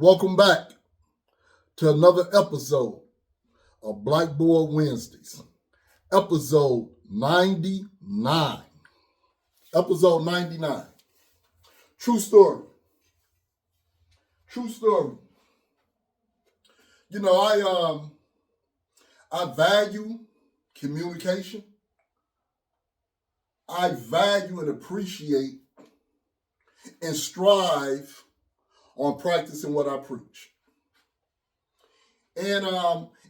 Welcome back to another episode of Blackboard Wednesdays, episode 99. Episode 99. True story. True story. You know, I value communication. I value and appreciate and strive on practicing what I preach. And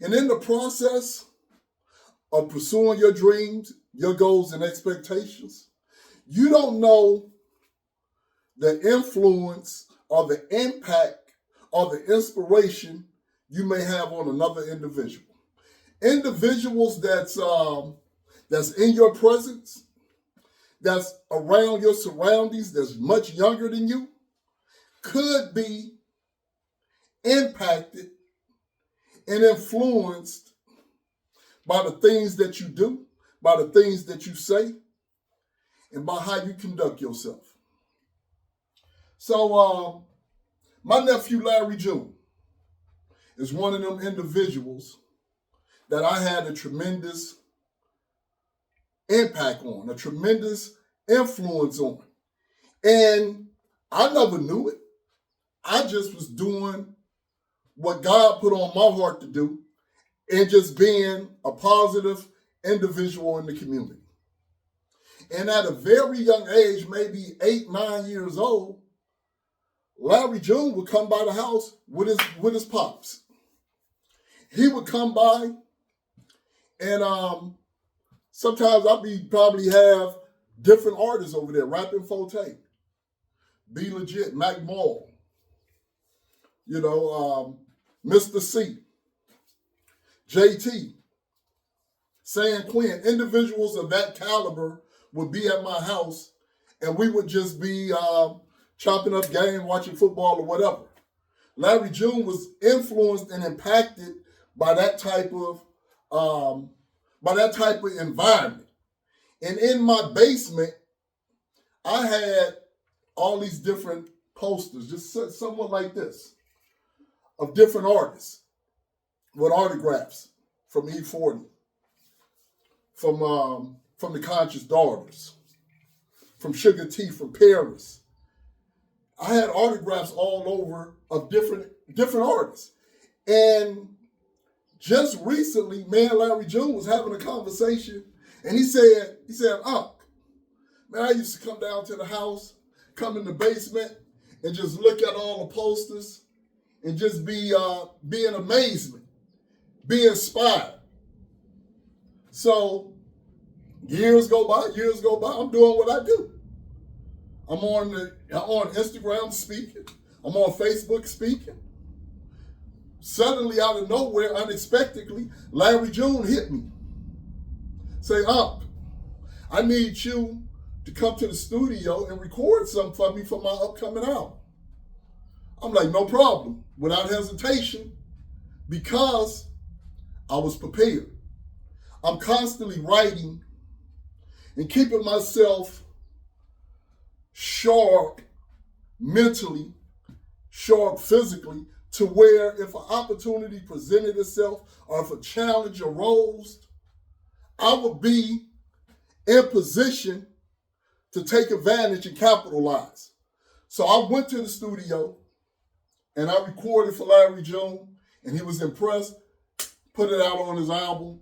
in the process of pursuing your dreams, your goals and expectations, you don't know the influence or the impact or the inspiration you may have on another individual. Individuals that's in your presence, that's around your surroundings, that's much younger than you, could be impacted and influenced by the things that you do, by the things that you say, and by how you conduct yourself. So my nephew Larry Jr. is one of them individuals that I had a tremendous impact on, a tremendous influence on. And I never knew it. I just was doing what God put on my heart to do and just being a positive individual in the community. And at a very young age, maybe 8, 9 years old, Larry Jr. would come by the house with his pops. He would come by and sometimes I'd probably have different artists over there rapping Forte, Be Legit, Mac Mall, Mr. C, JT, San Quinn. Individuals of that caliber would be at my house and we would just be chopping up game, watching football or whatever. Larry Jr. was influenced and impacted by that type of environment. And in my basement, I had all these different posters, just somewhat like this, of different artists with autographs from E40, from the Conscious Daughters, from Sugar T, from Paris. I had autographs all over of different artists. And just recently, me and Larry Jr. was having a conversation, and he said, Unc, man, I used to come down to the house, come in the basement, and just look at all the posters and just be in amazement, be inspired. So years go by, I'm doing what I do. I'm on Instagram speaking. I'm on Facebook speaking. Suddenly, out of nowhere, unexpectedly, Larry Jr. hit me. Say, Unc, I need you to come to the studio and record something for me for my upcoming album. I'm like, no problem, without hesitation, because I was prepared. I'm constantly writing and keeping myself sharp mentally, sharp physically, to where if an opportunity presented itself or if a challenge arose, I would be in position to take advantage and capitalize. So I went to the studio and I recorded for Larry Jr. and he was impressed, put it out on his album,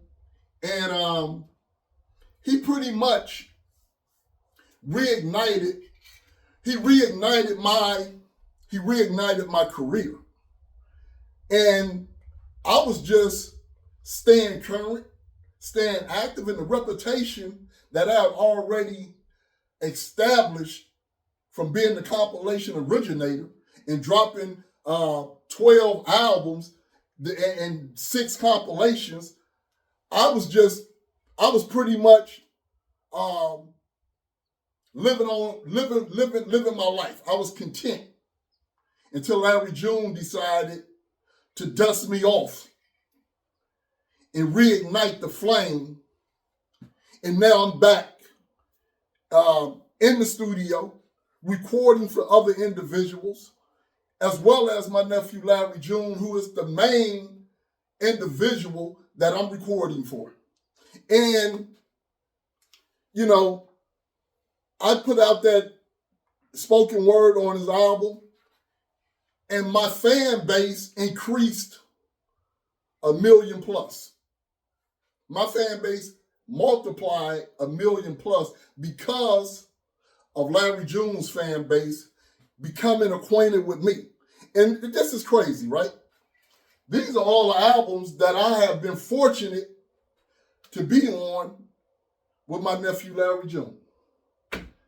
and he pretty much reignited my career. And I was just staying current, staying active in the reputation that I had already established from being the compilation originator and dropping 12 albums and 6 compilations. I was pretty much living my life. I was content until Larry Jr. decided to dust me off and reignite the flame. And now I'm back in the studio recording for other individuals as well as my nephew Larry June, who is the main individual that I'm recording for. And, you know, I put out that spoken word on his album, and my fan base increased 1 million plus. My fan base multiplied 1 million plus because of Larry June's fan base becoming acquainted with me. And this is crazy, right? These are all the albums that I have been fortunate to be on with my nephew Larry June.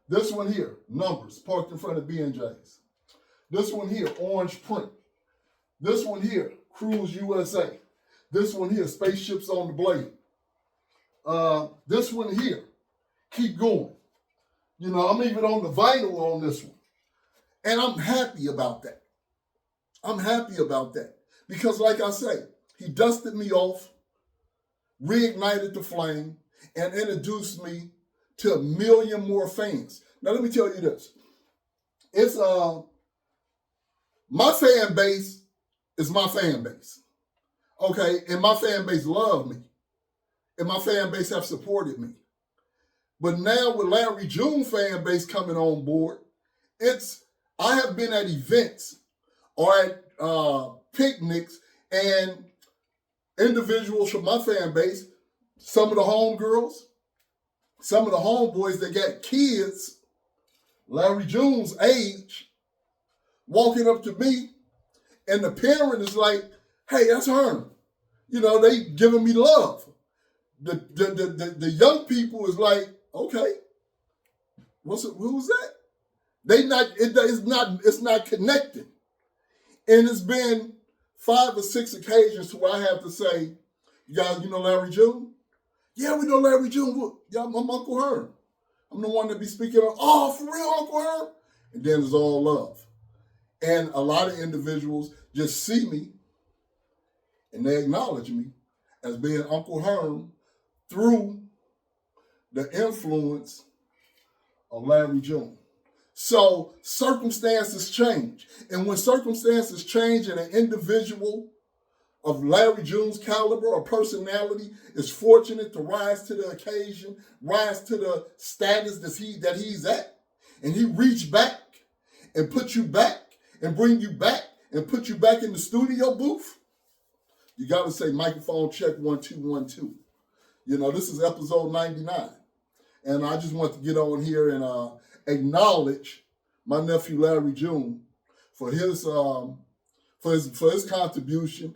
This one here, Numbers, parked in front of B&J's. This one here, Orange Print. This one here, Cruise USA. This one here, Spaceships on the Blade. This one here, Keep Going. You know, I'm even on the vinyl on this one. And I'm happy about that. I'm happy about that. Because like I say, he dusted me off, reignited the flame, and introduced me to 1 million more fans. Now let me tell you this. It's my fan base is my fan base. Okay, and my fan base love me. And my fan base have supported me. But now with Larry June fan base coming on board, I have been at events or at picnics, and individuals from my fan base, some of the homegirls, some of the homeboys that got kids Larry June's age, walking up to me, and the parent is like, hey, that's her. You know, they giving me love. The young people is like, okay, who's that? It's not connecting. And it's been 5 or 6 occasions where I have to say, you guys, you know Larry June? Yeah, we know Larry June. Yeah, I'm Uncle Herm. I'm the one that be speaking on, oh, for real, Uncle Herm? And then it's all love. And a lot of individuals just see me and they acknowledge me as being Uncle Herm through the influence of Larry June. So circumstances change. And when circumstances change and an individual of Larry June's caliber or personality is fortunate to rise to the occasion, rise to the status that he's at, and he reach back and put you back and bring you back and put you back in the studio booth, you got to say microphone check 1 2 1 2. You know, this is episode 99. And I just want to get on here and acknowledge my nephew Larry June for his contribution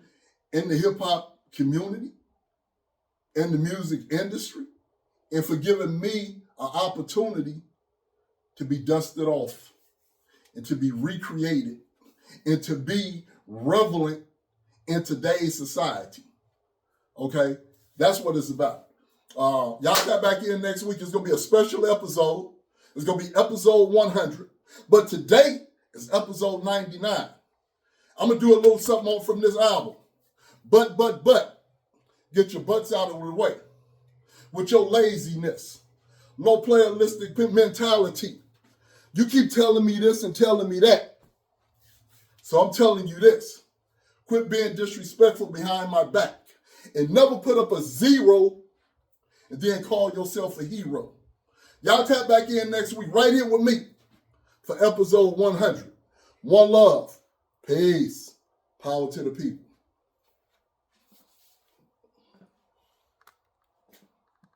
in the hip hop community, in the music industry, and for giving me an opportunity to be dusted off and to be recreated and to be relevant in today's society. Okay? That's what it's about. Y'all got back in next week. It's going to be a special episode. It's going to be episode 100. But today is episode 99. I'm going to do a little something on from this album. But, get your butts out of the way with your laziness, low playalistic mentality. You keep telling me this and telling me that. So I'm telling you this. Quit being disrespectful behind my back and never put up a 0 and then call yourself a hero. Y'all tap back in next week right here with me for episode 100. One love. Peace. Power to the people.